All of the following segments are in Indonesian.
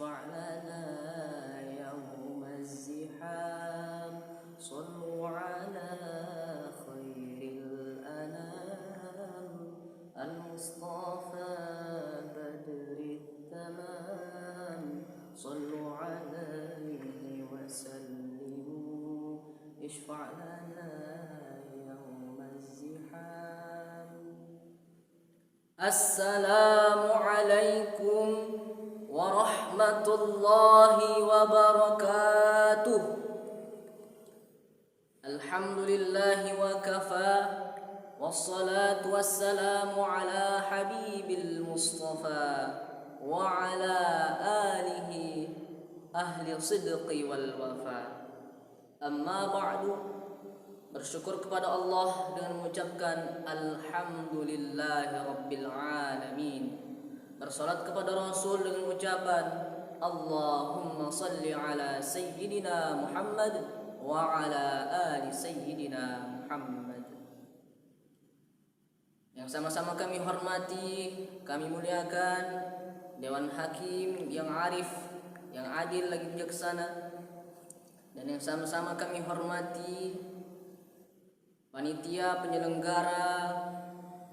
اشفع لنا يوم الزحام صلوا على خير الأنام المصطفى بدر التمام صلوا عليه وسلموا اشفع لنا يوم الزحام. السلام عليكم ورحمة الله وبركاته. الحمد لله وكفى والصلاة والسلام على حبيب المصطفى وعلى آله أهل الصدق والوفاء. أما بعد, bersyukur kepada Allah dengan mengucapkan alhamdulillahi rabbil alamin. Bersalat kepada Rasul dengan ucapan Allahumma salli ala sayyidina Muhammad wa ala ali sayyidina Muhammad. Yang sama-sama kami hormati, kami muliakan Dewan Hakim yang arif, yang adil lagi bijaksana, dan yang sama-sama kami hormati panitia penyelenggara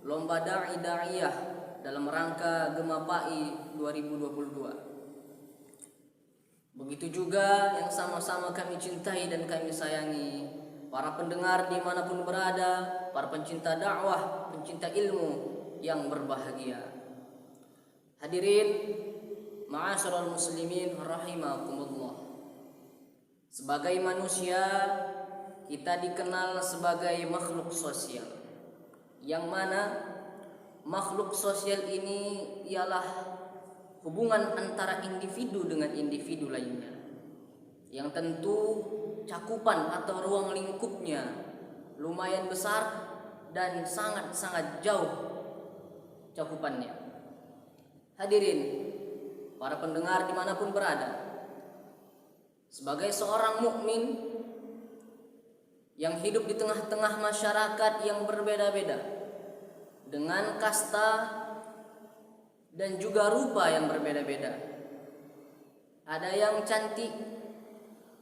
lomba da'iyah dalam rangka Gemapai 2022. Begitu juga yang sama-sama kami cintai dan kami sayangi para pendengar dimanapun berada, para pencinta dakwah, pencinta ilmu yang berbahagia. Hadirin ma'asyiral muslimin rahimakumullah. Sebagai manusia, kita dikenal sebagai makhluk sosial, yang mana makhluk sosial ini ialah hubungan antara individu dengan individu lainnya, yang tentu cakupan atau ruang lingkupnya lumayan besar dan sangat-sangat jauh cakupannya. Hadirin, para pendengar dimanapun berada, sebagai seorang mukmin yang hidup di tengah-tengah masyarakat yang berbeda-beda, dengan kasta dan juga rupa yang berbeda-beda. Ada yang cantik,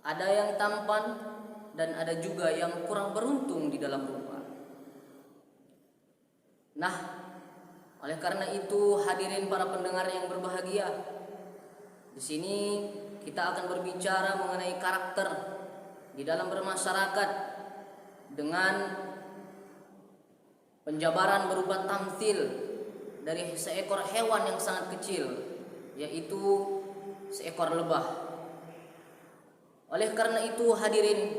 ada yang tampan, dan ada juga yang kurang beruntung di dalam rupa. Nah, oleh karena itu hadirin para pendengar yang berbahagia, di sini kita akan berbicara mengenai karakter di dalam bermasyarakat dengan penjabaran berupa tamthil dari seekor hewan yang sangat kecil, yaitu seekor lebah. Oleh karena itu hadirin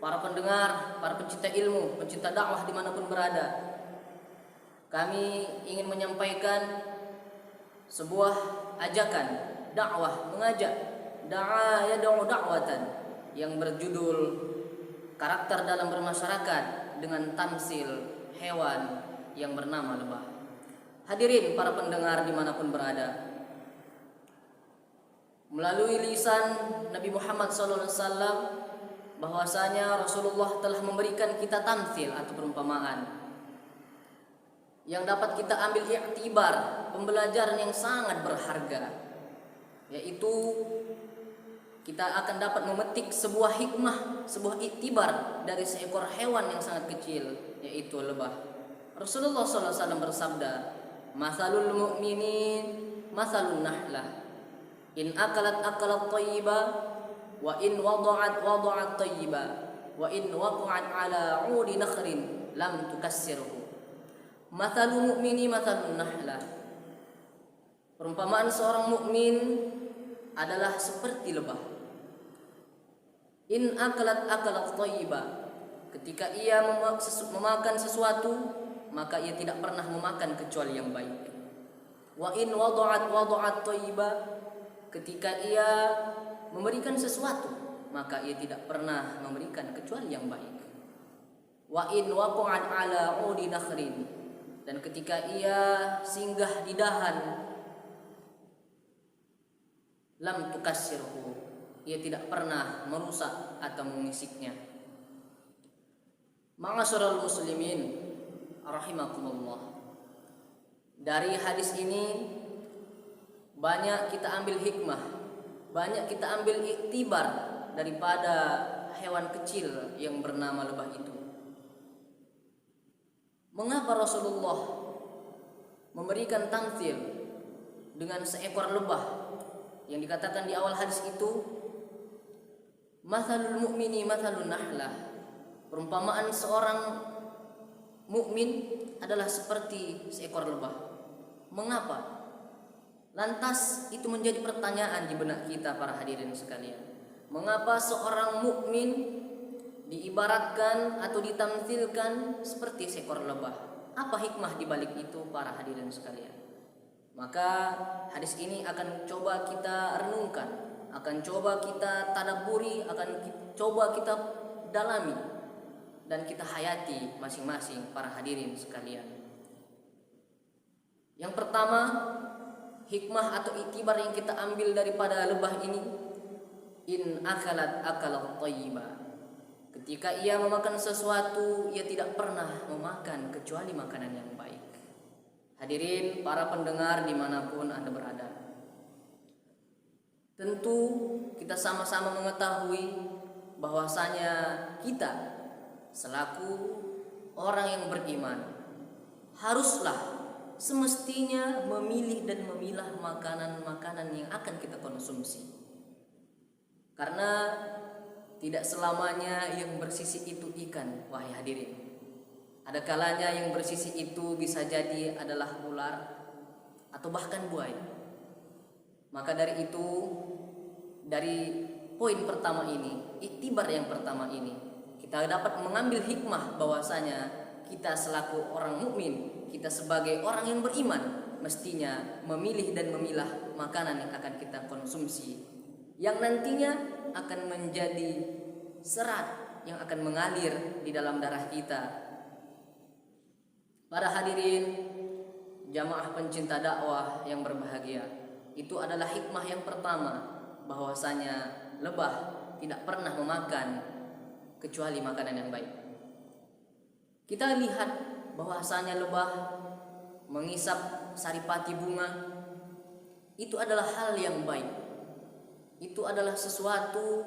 para pendengar, para pencinta ilmu, pencinta dakwah dimanapun berada, kami ingin menyampaikan sebuah ajakan dakwah, mengajak da'a yad'u da'watan yang berjudul karakter dalam bermasyarakat dengan tamsil hewan yang bernama lebah. Hadirin para pendengar dimanapun berada, melalui lisan Nabi Muhammad SAW bahwasanya Rasulullah telah memberikan kita tamsil atau perumpamaan yang dapat kita ambil iktibar, pembelajaran yang sangat berharga, yaitu kita akan dapat memetik sebuah hikmah, sebuah iktibar dari seekor hewan yang sangat kecil, yaitu lebah. Rasulullah SAW bersabda, "Mathalul mu'minin mathalun nahlah, in akalat thayyiba, wa in wada'at thayyiba, wa in waqa'at ala 'udi nakhrin lam tukassirhu. Mathalul mu'mini mathalun nahlah." Perumpamaan seorang mukmin adalah seperti lebah. In akalat thayyiba, ketika ia memakan sesuatu, maka ia tidak pernah memakan kecuali yang baik. Wa in wada'at thayyiba, ketika ia memberikan sesuatu, maka ia tidak pernah memberikan kecuali yang baik. Wa in waqa'at ala 'udi nakhrin, dan ketika ia singgah di dahan, lam tukassirhu, ia tidak pernah merusak atau mengisiknya. Ma'asyiral muslimin rahimakumullah. Dari hadis ini banyak kita ambil hikmah, banyak kita ambil iktibar daripada hewan kecil yang bernama lebah itu. Mengapa Rasulullah memberikan tamtsil dengan seekor lebah yang dikatakan di awal hadis itu, mathalul mu'mini mathalun nahlah, perumpamaan seorang mukmin adalah seperti seekor lebah. Mengapa? Lantas itu menjadi pertanyaan di benak kita para hadirin sekalian. Mengapa seorang mukmin diibaratkan atau ditamtsilkan seperti seekor lebah? Apa hikmah di balik itu para hadirin sekalian? Maka hadis ini akan coba kita renungkan, akan coba kita tadabburi, akan coba kita dalami dan kita hayati masing-masing para hadirin sekalian. Yang pertama, hikmah atau iktibar yang kita ambil daripada lebah ini, in akalat akalat thayyibah. Ketika ia memakan sesuatu, ia tidak pernah memakan kecuali makanan yang baik. Hadirin para pendengar dimanapun Anda berada, tentu kita sama-sama mengetahui bahwasanya kita selaku orang yang beriman haruslah semestinya memilih dan memilah makanan-makanan yang akan kita konsumsi. Karena tidak selamanya yang bersisi itu ikan, wahai hadirin. Ada kalanya yang bersisi itu bisa jadi adalah ular atau bahkan buaya. Maka dari itu, dari poin pertama ini, iktibar yang pertama ini, kita dapat mengambil hikmah bahwasanya kita selaku orang mukmin, kita sebagai orang yang beriman, mestinya memilih dan memilah makanan yang akan kita konsumsi, yang nantinya akan menjadi serat yang akan mengalir di dalam darah kita. Para hadirin jamaah pencinta dakwah yang berbahagia, itu adalah hikmah yang pertama, bahwasanya lebah tidak pernah memakan kecuali makanan yang baik. Kita lihat bahwasanya lebah mengisap saripati bunga, itu adalah hal yang baik. Itu adalah sesuatu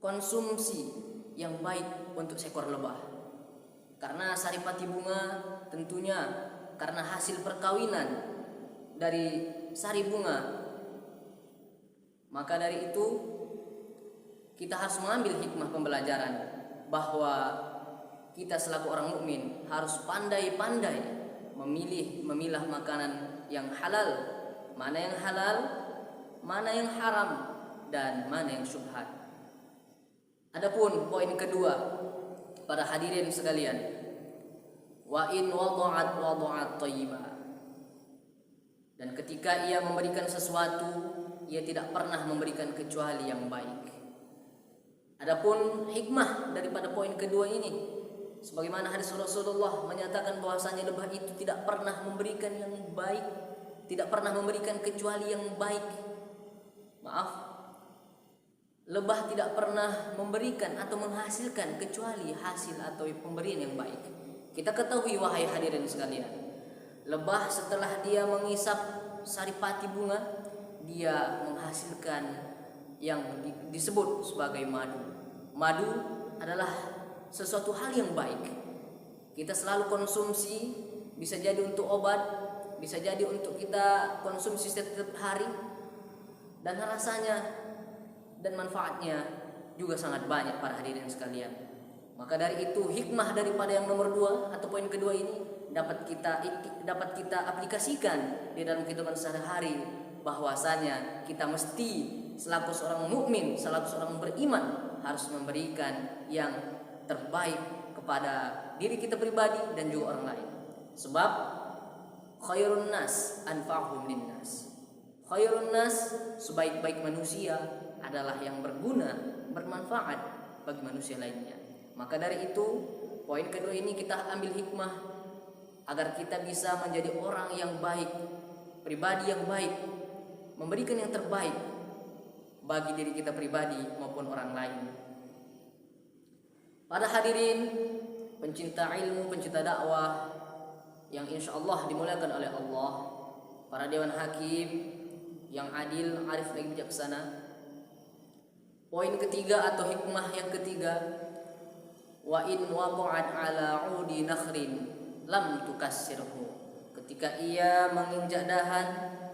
konsumsi yang baik untuk seekor lebah. Karena saripati bunga tentunya karena hasil perkawinan dari sari bunga. Maka dari itu kita harus mengambil hikmah pembelajaran bahwa kita selaku orang mukmin harus pandai-pandai memilah makanan yang halal, mana yang halal, mana yang haram, dan mana yang syubhat. Adapun poin kedua, para hadirin sekalian, wa in wada'at thayyibah. Dan ketika ia memberikan sesuatu, ia tidak pernah memberikan kecuali yang baik. Adapun hikmah daripada poin kedua ini, sebagaimana hadis Rasulullah menyatakan bahwasanya lebah itu tidak pernah memberikan yang baik, tidak pernah memberikan kecuali yang baik. Maaf, lebah tidak pernah memberikan atau menghasilkan kecuali hasil atau pemberian yang baik. Kita ketahui wahai hadirin sekalian, lebah setelah dia mengisap saripati bunga, dia menghasilkan yang disebut sebagai madu. Madu adalah sesuatu hal yang baik. Kita selalu konsumsi, bisa jadi untuk obat, bisa jadi untuk kita konsumsi setiap hari, dan rasanya dan manfaatnya juga sangat banyak para hadirin sekalian. Maka dari itu hikmah daripada yang nomor 2 atau poin kedua ini dapat kita aplikasikan di dalam kehidupan sehari-hari, bahwasanya kita mesti selaku seorang mukmin, selaku seorang beriman harus memberikan yang terbaik kepada diri kita pribadi dan juga orang lain. Sebab khairun nas anfa'uhum linnas. Khairun nas, sebaik-baik manusia adalah yang berguna, bermanfaat bagi manusia lainnya. Maka dari itu, poin kedua ini kita ambil hikmah agar kita bisa menjadi orang yang baik, pribadi yang baik, memberikan yang terbaik bagi diri kita pribadi maupun orang lain. Para hadirin pencinta ilmu, pencinta dakwah yang insya Allah dimuliakan oleh Allah, para dewan hakim yang adil, arif lagi bijaksana. Poin ketiga atau hikmah yang ketiga, wa in waqa'at ala 'udi nakhrin lam tukassirhu. Ketika ia menginjak dahan,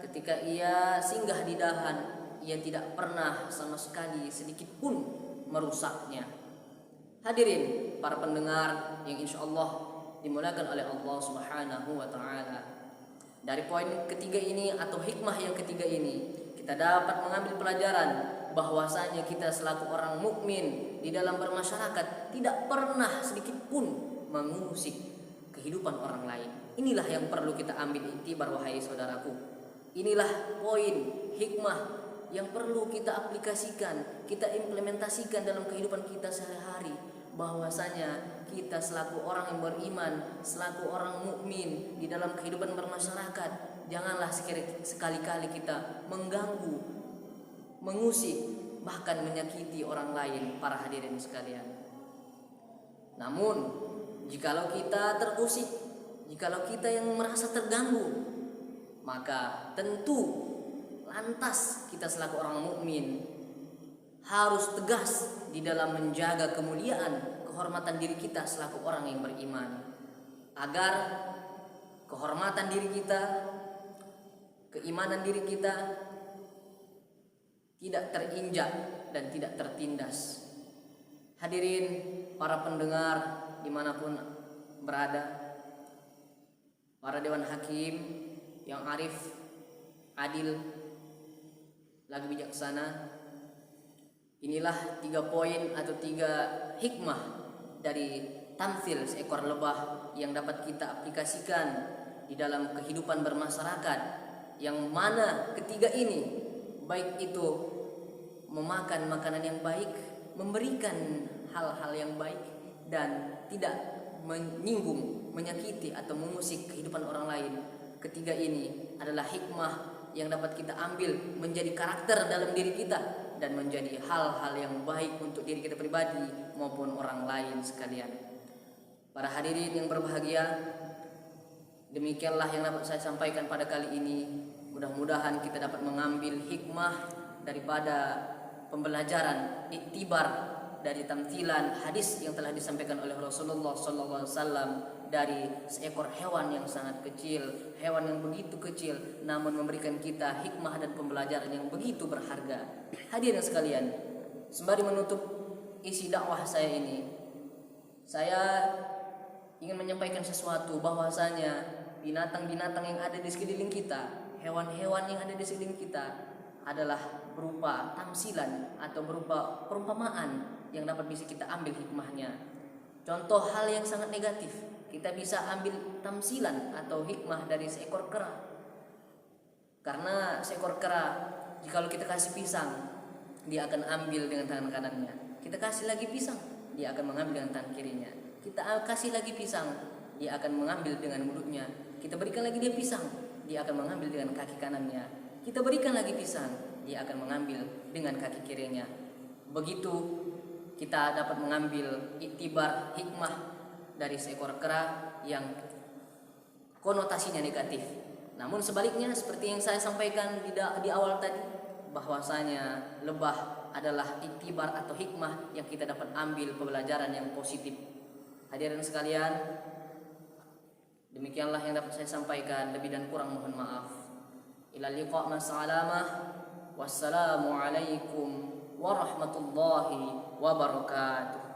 ketika ia singgah di dahan, ia tidak pernah sama sekali sedikit pun merusaknya. Hadirin para pendengar yang insyaallah dimuliakan oleh Allah Subhanahu wa taala. Dari poin ketiga ini atau hikmah yang ketiga ini, kita dapat mengambil pelajaran bahwasanya kita selaku orang mukmin di dalam bermasyarakat tidak pernah sedikit pun mengusik kehidupan orang lain. Inilah yang perlu kita ambil iktibar, wahai saudaraku. Inilah poin hikmah yang perlu kita aplikasikan, kita implementasikan dalam kehidupan kita sehari-hari, bahwasanya kita selaku orang yang beriman, selaku orang mukmin di dalam kehidupan bermasyarakat, janganlah sekali-kali kita mengganggu, mengusik, bahkan menyakiti orang lain, para hadirin sekalian. Namun, jikalau kita terusik, jikalau kita yang merasa terganggu, maka tentu lantas kita selaku orang mukmin harus tegas di dalam menjaga kemuliaan, kehormatan diri kita selaku orang yang beriman, agar kehormatan diri kita, keimanan diri kita tidak terinjak dan tidak tertindas. Hadirin para pendengar dimanapun berada, para dewan hakim yang arif, adil, lagi bijaksana, inilah 3 poin atau 3 hikmah dari tamtsil seekor lebah yang dapat kita aplikasikan di dalam kehidupan bermasyarakat, yang mana ketiga ini baik itu memakan makanan yang baik, memberikan hal-hal yang baik, dan tidak menyinggung, menyakiti atau mengusik kehidupan orang lain. Ketiga ini adalah hikmah yang dapat kita ambil menjadi karakter dalam diri kita dan menjadi hal-hal yang baik untuk diri kita pribadi maupun orang lain sekalian. Para hadirin yang berbahagia, demikianlah yang dapat saya sampaikan pada kali ini. Mudah-mudahan kita dapat mengambil hikmah daripada pembelajaran iktibar dari tamthilan hadis yang telah disampaikan oleh Rasulullah SAW dari seekor hewan yang sangat kecil, hewan yang begitu kecil namun memberikan kita hikmah dan pembelajaran yang begitu berharga. Hadirin sekalian, sembari menutup isi dakwah saya ini, saya ingin menyampaikan sesuatu, bahwasanya binatang-binatang yang ada di sekeliling kita, hewan-hewan yang ada di sekeliling kita adalah berupa tamsilan atau berupa perumpamaan yang dapat bisa kita ambil hikmahnya. Contoh hal yang sangat negatif, kita bisa ambil tamsilan atau hikmah dari seekor kera. Karena seekor kera, jikalau kita kasih pisang, dia akan ambil dengan tangan kanannya. Kita kasih lagi pisang, dia akan mengambil dengan tangan kirinya. Kita kasih lagi pisang, dia akan mengambil dengan mulutnya. Kita berikan lagi dia pisang, dia akan mengambil dengan kaki kanannya. Kita berikan lagi pisang, dia akan mengambil dengan kaki kirinya. Begitu kita dapat mengambil iktibar, hikmah dari seekor kera yang konotasinya negatif. Namun sebaliknya, seperti yang saya sampaikan di awal tadi, bahwasanya lebah adalah iktibar atau hikmah yang kita dapat ambil pembelajaran yang positif. Hadirin sekalian, demikianlah yang dapat saya sampaikan. Lebih dan kurang mohon maaf. Ila liqa' ma'assalamah. Wassalamualaikum warahmatullahi wabarakatuh.